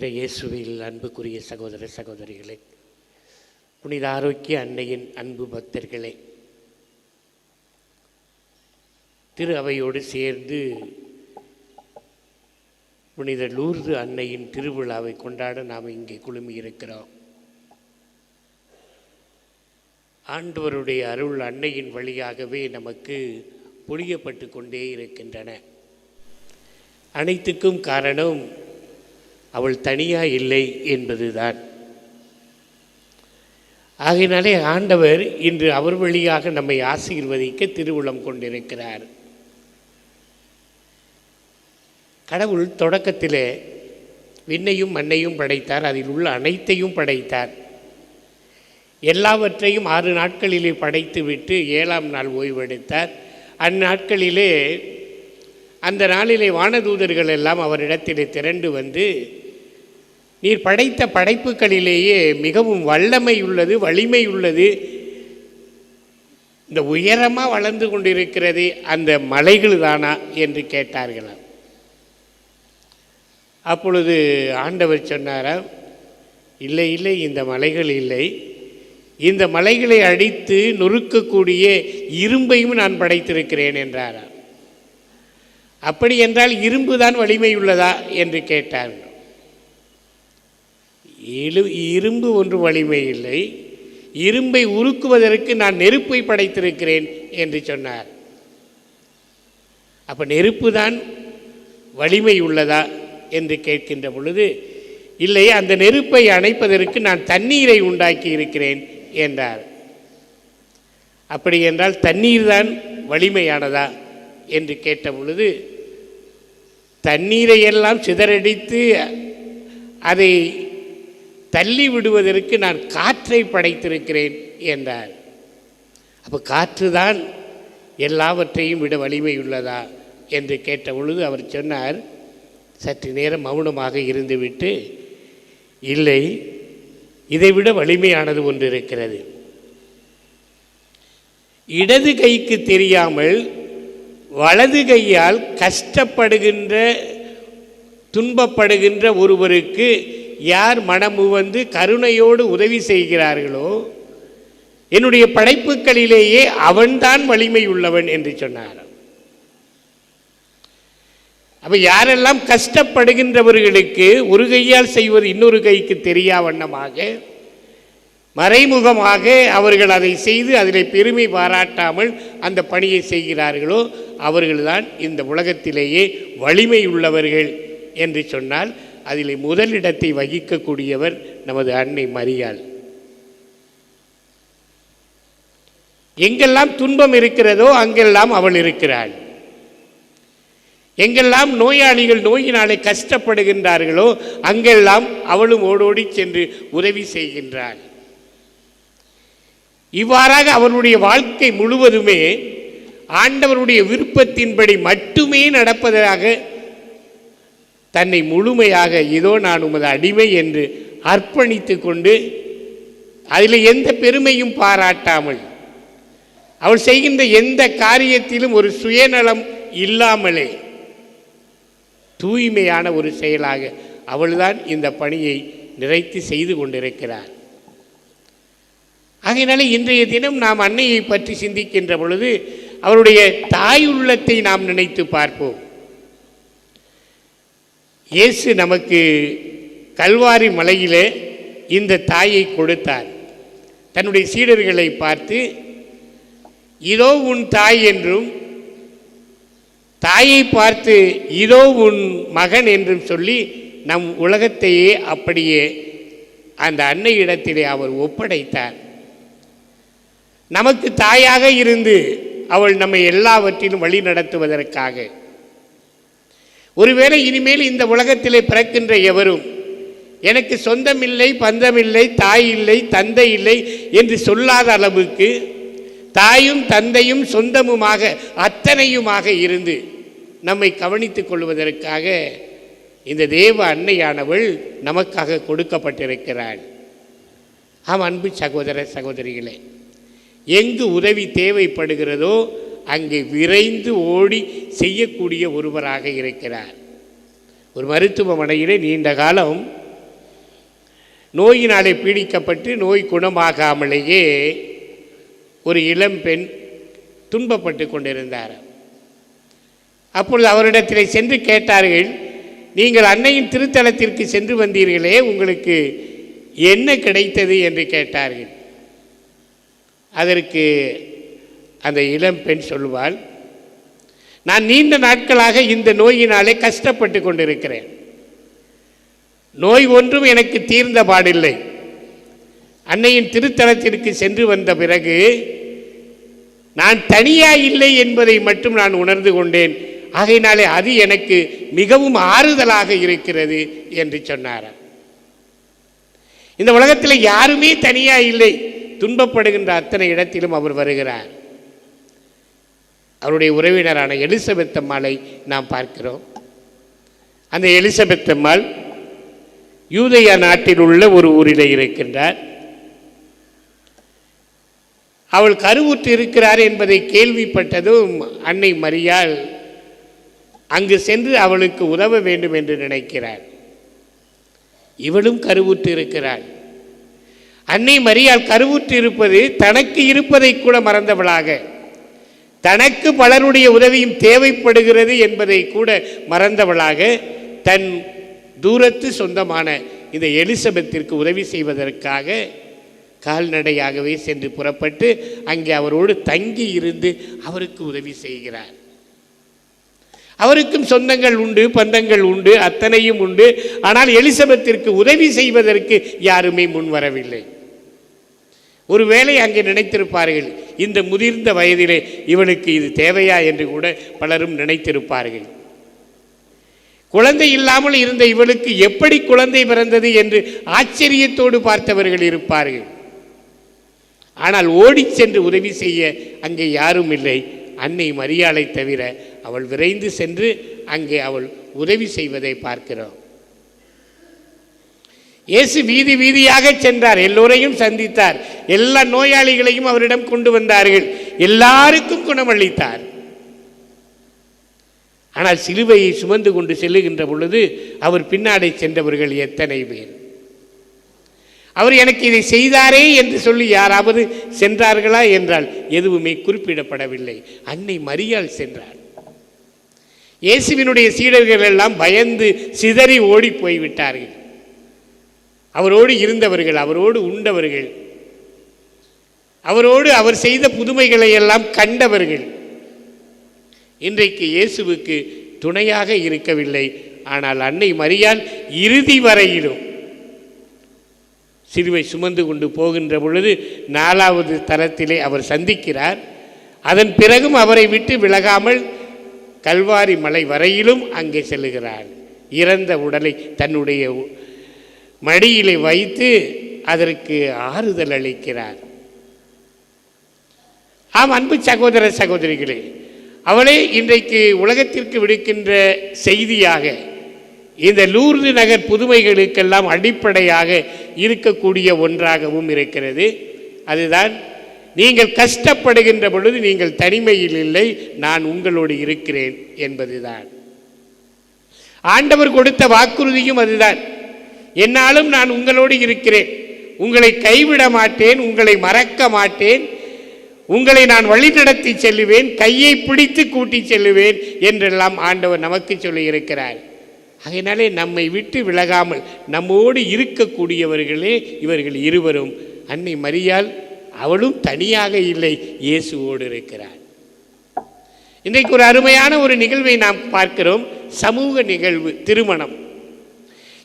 இயேசுவில் அன்புக்குரிய சகோதர சகோதரிகளே, புனித ஆரோக்கிய அன்னையின் அன்பு பக்தர்களே, திரு அவையோடு சேர்ந்து புனித லூர்து அன்னையின் திருவிழாவை கொண்டாட நாம் இங்கே குழுமி இருக்கிறோம். ஆண்டவருடைய அருள் அன்னையின் வழியாகவே நமக்கு பொழியப்பட்டு கொண்டே இருக்கின்றன. அனைத்துக்கும் காரணம் அவள் தனியாக இல்லை என்பதுதான். ஆகையினாலே ஆண்டவர் இன்று அவர் வழியாக நம்மை ஆசீர்வதிக்க திருவுளம் கொண்டிருக்கிறார். கடவுள் தொடக்கத்திலே விண்ணையும் மண்ணையும் படைத்தார், அதில் உள்ள அனைத்தையும் படைத்தார். எல்லாவற்றையும் 6 நாட்களிலே படைத்து விட்டு 7ஆம் நாள் ஓய்வெடுத்தார். அந்நாட்களிலே அந்த நாளிலே வானதூதர்கள் எல்லாம் அவரிடத்திலே திரண்டு வந்து, நீர் படைத்த படைப்புகளிலேயே மிகவும் வல்லமை உள்ளது, வலிமை உள்ளது, இந்த உயரமாக வளர்ந்து கொண்டிருக்கிறது அந்த மலைகள் தானா என்று கேட்டார்களாம். அப்பொழுது ஆண்டவர் சொன்னாராம், இல்லை இல்லை, இந்த மலைகள் இல்லை, இந்த மலைகளை அடித்து நொறுக்கக்கூடிய இரும்பையும் நான் படைத்திருக்கிறேன் என்றாராம். அப்படி என்றால் இரும்பு தான் வலிமை உள்ளதா என்று கேட்டார்கள். இரும்பு ஒன்று வலிமை இல்லை, இரும்பை உருக்குவதற்கு நான் நெருப்பை படைத்திருக்கிறேன் என்று சொன்னார். அப்போ நெருப்பு தான் வலிமை உள்ளதா என்று கேட்கின்ற பொழுது, இல்லை, அந்த நெருப்பை அணைப்பதற்கு நான் தண்ணீரை உண்டாக்கி இருக்கிறேன் என்றார். அப்படி என்றால் தண்ணீர் தான் வலிமையானதா என்று கேட்ட பொழுது, தண்ணீரை எல்லாம் சிதறடித்து அதை தள்ளி விடுவதற்கு நான் காற்றை படைத்திருக்கிறேன் என்றார். அப்போ காற்று தான் எல்லாவற்றையும் விட வலிமை உள்ளதா என்று கேட்ட பொழுது அவர் சொன்னார், சற்று நேரம் மௌனமாக இருந்துவிட்டு, இல்லை, இதைவிட வலிமையானது ஒன்று இருக்கிறது. இடது கைக்கு தெரியாமல் வலது கையால் கஷ்டப்படுகின்ற துன்பப்படுகின்ற ஒருவருக்கு யார் மனமு வந்து கருணையோடு உதவி செய்கிறார்களோ, என்னுடைய படைப்புகளிலேயே அவன்தான் வலிமை உள்ளவன் என்று சொன்னார். அப்போ யாரெல்லாம் கஷ்டப்படுகின்றவர்களுக்கு ஒரு கையால் செய்வது இன்னொரு கைக்கு தெரியா வண்ணமாக மறைமுகமாக அவர்கள் அதை செய்து அதில் பெருமை பாராட்டாமல் அந்த பணியை செய்கிறார்களோ, அவர்கள்தான் இந்த உலகத்திலேயே வலிமை உள்ளவர்கள் என்று சொன்னால் அதில் முதலிடத்தை வகிக்கக்கூடியவர் நமது அன்னை மரியாள். எங்கெல்லாம் துன்பம் இருக்கிறதோ அங்கெல்லாம் அவள் இருக்கிறாள். எங்கெல்லாம் நோயாளிகள் நோயினாலே கஷ்டப்படுகின்றார்களோ அங்கெல்லாம் அவளும் ஓடோடி சென்று உதவி செய்கின்றாள். இவ்வாறாக அவருடைய வாழ்க்கை முழுவதுமே ஆண்டவருடைய விருப்பத்தின்படி மட்டுமே நடப்பதாக தன்னை முழுமையாக இதோ நான் உமது அடிமை என்று அர்ப்பணித்து கொண்டு அதில் எந்த பெருமையும் பாராட்டாமல் அவள் செய்கின்ற எந்த காரியத்திலும் ஒரு சுயநலம் இல்லாமலே தூய்மையான ஒரு செயலாக அவள்தான் இந்த பணியை நிறைத்து செய்து கொண்டிருக்கிறார். ஆகையினாலே இன்றைய தினம் நாம் அன்னையை பற்றி சிந்திக்கின்ற பொழுது அவருடைய தாயுள்ளத்தை நாம் நினைத்து பார்ப்போம். இயேசு நமக்கு கல்வாரி மலையிலே இந்த தாயை கொடுத்தார். தன்னுடைய சீடர்களை பார்த்து, இதோ உன் தாய் என்றும், தாயை பார்த்து இதோ உன் மகன் என்றும் சொல்லி நம் உலகத்தையே அப்படியே அந்த அன்னையிடத்திலே அவர் ஒப்படைத்தார். நமக்கு தாயாக இருந்து அவள் நம்மை எல்லாவற்றிலும் வழி நடத்துவதற்காக. ஒருவேளை இனிமேல் இந்த உலகத்திலே பிறக்கின்ற எவரும் எனக்கு சொந்தமில்லை, பந்தமில்லை, தாய் இல்லை, தந்தை இல்லை என்று சொல்லாத அளவுக்கு தாயும் தந்தையும் சொந்தமுமாக அத்தனையுமாக இருந்து நம்மை கவனித்துக் கொள்வதற்காக இந்த தேவ அன்னையானவள் நமக்காக கொடுக்கப்பட்டிருக்கிறாள். ஆம் அன்பு சகோதர சகோதரிகளே, எங்கு உதவி தேவைப்படுகிறதோ அங்கே விரைந்து ஓடி செய்யக்கூடிய ஒருவராக இருக்கிறார். ஒரு மருத்துவமனையிலே நீண்ட காலம் நோயினாலே பீடிக்கப்பட்டு நோய் குணமாகாமலேயே ஒரு இளம்பெண் துன்பப்பட்டு கொண்டிருந்தார். அப்பொழுது அவரிடத்தில் சென்று கேட்டார்கள், நீங்கள் அன்னையின் திருத்தலத்திற்கு சென்று வந்தீர்களே, உங்களுக்கு என்ன கிடைத்தது என்று கேட்டார்கள். அதற்கு அந்த இளம்பெண் சொல்லுவாள், நான் நீண்ட நாட்களாக இந்த நோயினாலே கஷ்டப்பட்டு கொண்டிருக்கிறேன். நோய் ஒன்றும் எனக்கு தீர்ந்த பாடில்லை. அன்னையின் திருத்தலத்திற்கு சென்று வந்த பிறகு நான் தனியாக இல்லை என்பதை மட்டும் நான் உணர்ந்து கொண்டேன். ஆகையினாலே அது எனக்கு மிகவும் ஆறுதலாக இருக்கிறது என்று சொன்னார். இந்த உலகத்தில் யாருமே தனியாக இல்லை. துன்பப்படுகின்ற அத்தனை இடத்திலும் அவர் வருகிறார். அவருடைய உறவினரான எலிசபெத் அம்மாளை நாம் பார்க்கிறோம். அந்த எலிசபெத் அம்மாள் யூதேயா நாட்டில் உள்ள ஒரு ஊரில் இருக்கின்றார். அவள் கருவுற்று இருக்கிறார் என்பதை கேள்விப்பட்டதும் அன்னை மரியாள் அங்கு சென்று அவளுக்கு உதவ வேண்டும் என்று நினைக்கிறார். இவளும் கருவுற்று இருக்கிறாள். அன்னை மரியாள் கருவுற்று இருப்பது தனக்கு இருப்பதை கூட மறந்தவளாக, தனக்கு பலருடைய உதவியும் தேவைப்படுகிறது என்பதை கூட மறந்தவளாக தன் தூரத்து சொந்தமான இந்த எலிசபெத்திற்கு உதவி செய்வதற்காக கால்நடையாகவே சென்று புறப்பட்டு அங்கே அவரோடு தங்கி இருந்து அவருக்கு உதவி செய்கிறார். அவருக்கும் சொந்தங்கள் உண்டு, பந்தங்கள் உண்டு, அத்தனையும் உண்டு. ஆனால் எலிசபெத்திற்கு உதவி செய்வதற்கு யாருமே முன் வரவில்லை. ஒருவேளை அங்கே நினைத்திருப்பார்கள், இந்த முதிர்ந்த வயதிலே இவளுக்கு இது தேவையா என்று கூட பலரும் நினைத்திருப்பார்கள். குழந்தை இல்லாமல் இருந்த இவளுக்கு எப்படி குழந்தை பிறந்தது என்று ஆச்சரியத்தோடு பார்த்தவர்கள் இருப்பார்கள். ஆனால் ஓடி சென்று உதவி செய்ய அங்கே யாரும் இல்லை. அன்னை மரியாளை தவிர அவள் விரைந்து சென்று அங்கே அவள் உதவி செய்வதை பார்க்கிறோம். இயேசு வீதி வீதியாக சென்றார், எல்லோரையும் சந்தித்தார், எல்லா நோயாளிகளையும் அவரிடம் கொண்டு வந்தார்கள், எல்லாருக்கும் குணமளித்தார். ஆனால் சிலுவையை சுமந்து கொண்டு செல்லுகின்ற பொழுது அவர் பின்னாடி சென்றவர்கள் எத்தனை பேர்? அவர் எனக்கு இதை செய்தாரே என்று சொல்லி யாராவது சென்றார்களா என்றால் எதுவுமே குறிப்பிடப்படவில்லை. அன்னை மரியாள் சென்றார். இயேசுவினுடைய சீடர்கள் எல்லாம் பயந்து சிதறி ஓடி போய்விட்டார்கள். அவரோடு இருந்தவர்கள், அவரோடு உண்டவர்கள், அவரோடு அவர் செய்த புதுமைகளை எல்லாம் கண்டவர்கள் இன்றைக்கு இயேசுவுக்கு துணையாக இருக்கவில்லை. ஆனால் அன்னை மரியாள் இறுதி வரையிலும் சிலுவை சுமந்து கொண்டு போகின்ற பொழுது 4வது தரத்திலே அவர் சந்திக்கிறார். அதன் பிறகும் அவரை விட்டு விலகாமல் கல்வாரி மலை வரையிலும் அங்கே செல்லுகிறார். இறந்த உடலை தன்னுடைய மடியிலே வைத்து அதற்கு ஆறுதல் அளிக்கிறார். ஆம், அன்பு சகோதர சகோதரிகளே, அவளே இன்றைக்கு உலகத்திற்கு விடுக்கின்ற செய்தியாக இந்த லூர்து நகர் புதுமைகளுக்கெல்லாம் அடிப்படையாக இருக்கக்கூடிய ஒன்றாகவும் இருக்கிறது. அதுதான், நீங்கள் கஷ்டப்படுகின்ற பொழுது நீங்கள் தனிமையில் இல்லை, நான் உங்களோடு இருக்கிறேன் என்பதுதான். ஆண்டவர் கொடுத்த வாக்குறுதியும் அதுதான். என்னாலும் நான் உங்களோடு இருக்கிறேன், உங்களை கைவிட மாட்டேன், உங்களை மறக்க மாட்டேன், உங்களை நான் வழிநடத்தி செல்லுவேன், கையை பிடித்து கூட்டி செல்லுவேன் என்றெல்லாம் ஆண்டவர் நமக்கு சொல்லி இருக்கிறார். அதனாலே நம்மை விட்டு விலகாமல் நம்மோடு இருக்கக்கூடியவர்களே இவர்கள் இருவரும். அன்னை மரியாள் அவளும் தனியாக இல்லை, இயேசுவோடு இருக்கிறார். இன்றைக்கு ஒரு அருமையான ஒரு நிகழ்வை நாம் பார்க்கிறோம். சமூக நிகழ்வு, திருமணம்.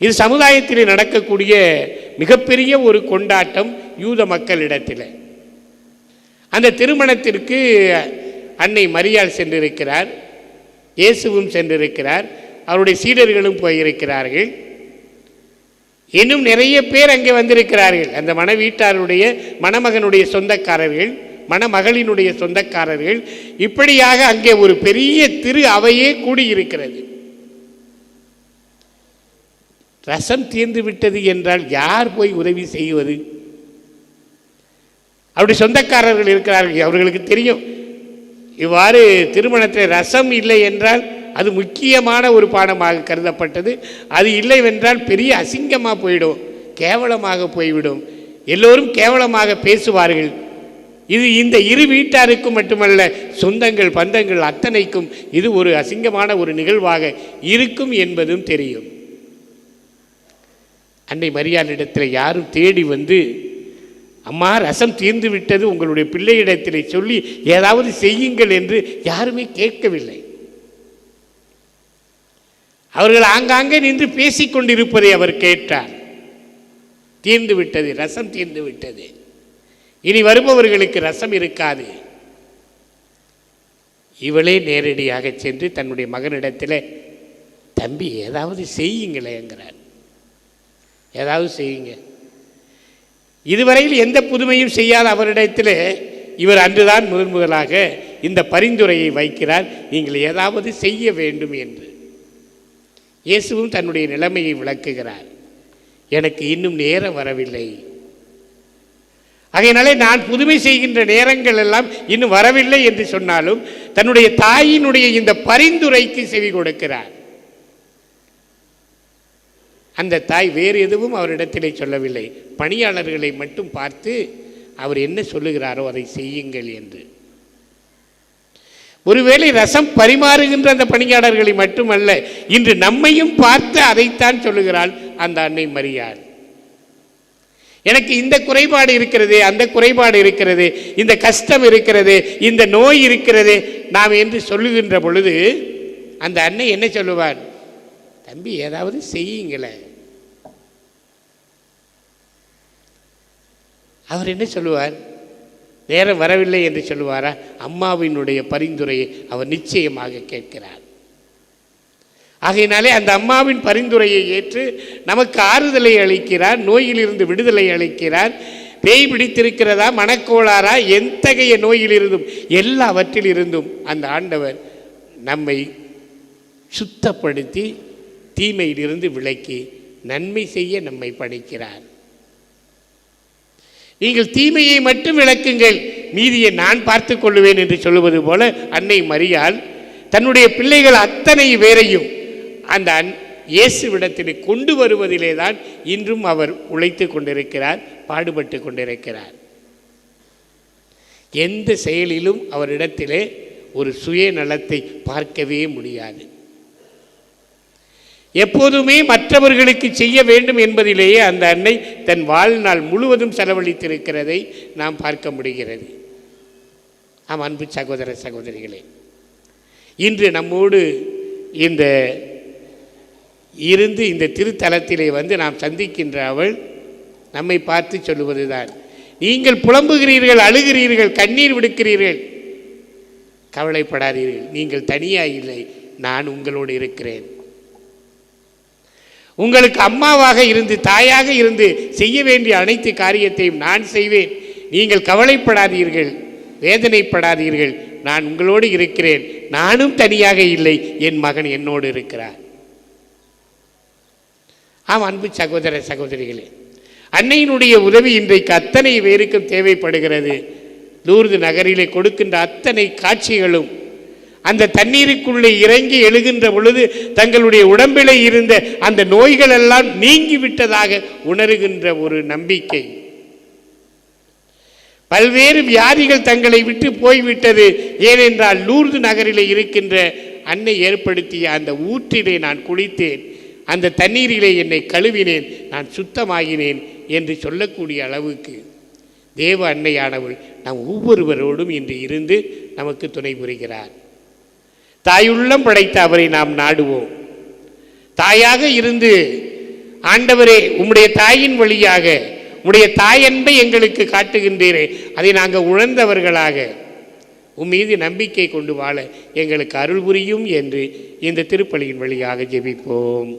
இது சமுதாயத்தில் நடக்கக்கூடிய மிகப்பெரிய ஒரு கொண்டாட்டம் யூத மக்களிடத்தில். அந்த திருமணத்திற்கு அன்னை மரியாள் சென்றிருக்கிறார், இயேசுவும் சென்றிருக்கிறார், அவருடைய சீடர்களும் போயிருக்கிறார்கள். இன்னும் நிறைய பேர் அங்கே வந்திருக்கிறார்கள். அந்த மணவீட்டாருடைய மணமகனுடைய சொந்தக்காரர்கள், மணமகளினுடைய சொந்தக்காரர்கள், இப்படியாக அங்கே ஒரு பெரிய திரு அவையே கூடியிருக்கிறது. ரசம் தீர்ந்து விட்டது என்றால் யார் போய் உதவி செய்வது? அவருடைய சொந்தக்காரர்கள் இருக்கிறார்கள், அவர்களுக்கு தெரியும் இவ்வாறு திருமணத்தில் ரசம் இல்லை என்றால் அது முக்கியமான ஒரு பாடமாக கருதப்பட்டது. அது இல்லை என்றால் பெரிய அசிங்கமாக போயிடும். கேவலமாக போய்விடும், எல்லோரும் கேவலமாக பேசுவார்கள். இது இந்த இரு வீட்டாருக்கும் மட்டுமல்ல, சொந்தங்கள் பந்தங்கள் அத்தனைக்கும் இது ஒரு அசிங்கமான ஒரு நிகழ்வாக இருக்கும் என்பதும் தெரியும். அன்னை மரியாளிடத்தில் யாரும் தேடி வந்து, அம்மா ரசம் தீர்ந்து விட்டது, உங்களுடைய பிள்ளையிடத்தில் சொல்லி ஏதாவது செய்யுங்கள் என்று யாருமே கேட்கவில்லை. அவர்கள் ஆங்காங்கே நின்று பேசிக்கொண்டிருப்பதை அவர் கேட்டார். தீர்ந்து விட்டது, ரசம் தீர்ந்து விட்டது, இனி வருபவர்களுக்கு ரசம் இருக்காது. இவளே நேரடியாக சென்று தன்னுடைய மகனிடத்தில், தம்பி ஏதாவது செய்யுங்களேங்கிறார். ஏதாவது செய்யுங்க. இதுவரையில் எந்த புதுமையும் செய்யாத அவரிடத்தில் இவர் அன்றுதான் முதலாக இந்த பரிந்துரையை வைக்கிறார், நீங்கள் ஏதாவது செய்ய வேண்டும் என்று. இயேசுவும் தன்னுடைய நிலைமையை விளக்குகிறார். எனக்கு இன்னும் நேரம் வரவில்லை, ஆகையினாலே நான் புதுமை செய்கின்ற நேரங்கள் எல்லாம் இன்னும் வரவில்லை என்று சொன்னாலும் தன்னுடைய தாயினுடைய இந்த பரிந்துரைக்கு செவி கொடுக்கிறார். அந்த தாய் வேறு எதுவும் அவரிடத்திலே சொல்லவில்லை, பணியாளர்களை மட்டும் பார்த்து அவர் என்ன சொல்லுகிறாரோ அதை செய்யுங்கள் என்று. ஒருவேளை ரசம் பரிமாறுகின்ற அந்த பணியாளர்களை மட்டுமல்ல, இன்று நம்மையும் பார்த்து அதைத்தான் சொல்லுகிறாள் அந்த அன்னை மரியாள். எனக்கு இந்த குறைபாடு இருக்கிறது, அந்த குறைபாடு இருக்கிறது, இந்த கஷ்டம் இருக்கிறது, இந்த நோய் இருக்கிறது நாம் என்று சொல்லுகின்ற பொழுது அந்த அன்னை என்ன சொல்லுவார்? தம்பி ஏதாவது செய்யுங்களே. அவர் என்ன சொல்லுவார்? நேரம் வரவில்லை என்று சொல்லுவாரா? அம்மாவினுடைய பரிந்துரையை அவர் நிச்சயமாக கேட்கிறார். ஆகையினாலே அந்த அம்மாவின் பரிந்துரையை ஏற்று நமக்கு ஆறுதலை அளிக்கிறார், நோயிலிருந்து விடுதலை அளிக்கிறார். பேய் பிடித்திருக்கிறதா, மனக்கோளாறா, எத்தகைய நோயிலிருந்தும் எல்லாவற்றிலிருந்தும் அந்த ஆண்டவர் நம்மை சுத்தப்படுத்தி தீமையிலிருந்து விலக்கி நன்மை செய்ய நம்மை பணிக்கிறார். நீங்கள் தீமையை மட்டும் விளக்குங்கள், மீதியை நான் பார்த்து கொள்ளுவேன் என்று சொல்லுவது போல அன்னை மரியாள் தன்னுடைய பிள்ளைகள் அத்தனை பேரையும் அந்த இயேசுவிடத்தில் கொண்டு வருவதிலே தான் இன்றும் அவர் உழைத்து கொண்டிருக்கிறார், பாடுபட்டு கொண்டிருக்கிறார். எந்த செயலிலும் அவரிடத்திலே ஒரு சுயநலத்தை பார்க்கவே முடியாது. எப்போதுமே மற்றவர்களுக்கு செய்ய வேண்டும் என்பதிலேயே அந்த அன்னை தன் வாழ்நாள் முழுவதும் செலவழித்திருக்கிறதை நாம் பார்க்க முடிகிறது. ஆம், அன்பு சகோதர சகோதரிகளே, இன்று நம்மோடு இந்த இருந்து இந்த திருத்தலத்திலே வந்து நாம் சந்திக்கின்ற அவள் நம்மை பார்த்து சொல்லுவதுதான், நீங்கள் புலம்புகிறீர்கள், அழுகிறீர்கள், கண்ணீர் விடுக்கிறீர்கள், கவலைப்படாதீர்கள், நீங்கள் தனியாக இல்லை, நான் உங்களோடு இருக்கிறேன். உங்களுக்கு அம்மாவாக இருந்து தாயாக இருந்து செய்ய வேண்டிய அனைத்து காரியத்தையும் நான் செய்வேன். நீங்கள் கவலைப்படாதீர்கள், வேதனைப்படாதீர்கள், நான் உங்களோடு இருக்கிறேன். நானும் தனியாக இல்லை, என் மகன் என்னோடு இருக்கிறார். ஆம், அன்பு சகோதர சகோதரிகளே, அன்னையினுடைய உதவி இன்றைக்கு அத்தனை பேருக்கும் தேவைப்படுகிறது. லூர்து நகரிலே கொடுக்கின்ற அத்தனை காட்சிகளும் அந்த தண்ணீருக்குள்ளே இறங்கி எழுகின்ற பொழுது தங்களுடைய உடம்பிலே இருந்த அந்த நோய்கள் எல்லாம் நீங்கிவிட்டதாக உணர்கின்ற ஒரு நம்பிக்கை. பல்வேறு வியாதிகள் தங்களை விட்டு போய்விட்டது. ஏனென்றால் லூர்து நகரிலே இருக்கின்ற அன்னை ஏற்படுத்திய அந்த ஊற்றிலே நான் குளித்தேன், அந்த தண்ணீரிலே என்னை கழுவினேன், நான் சுத்தமாகினேன் என்று சொல்லக்கூடிய அளவுக்கு தேவ அன்னையானவள் நாம் ஒவ்வொருவரோடும் இன்று இருந்து நமக்கு துணை புரிகிறார். தாயுள்ளம் படைத்த அவரை நாம் நாடுவோம். தாயாக இருந்து, ஆண்டவரே உம்முடைய தாயின் வழியாக உம்முடைய தாயன்பை எங்களுக்கு காட்டுகின்றீரே, அதை நாங்கள் உணர்ந்தவர்களாக உம்மீது நம்பிக்கை கொண்டு வாழ எங்களுக்கு அருள் புரியும் என்று இந்த திருப்பலியின் வழியாக ஜெபிப்போம்.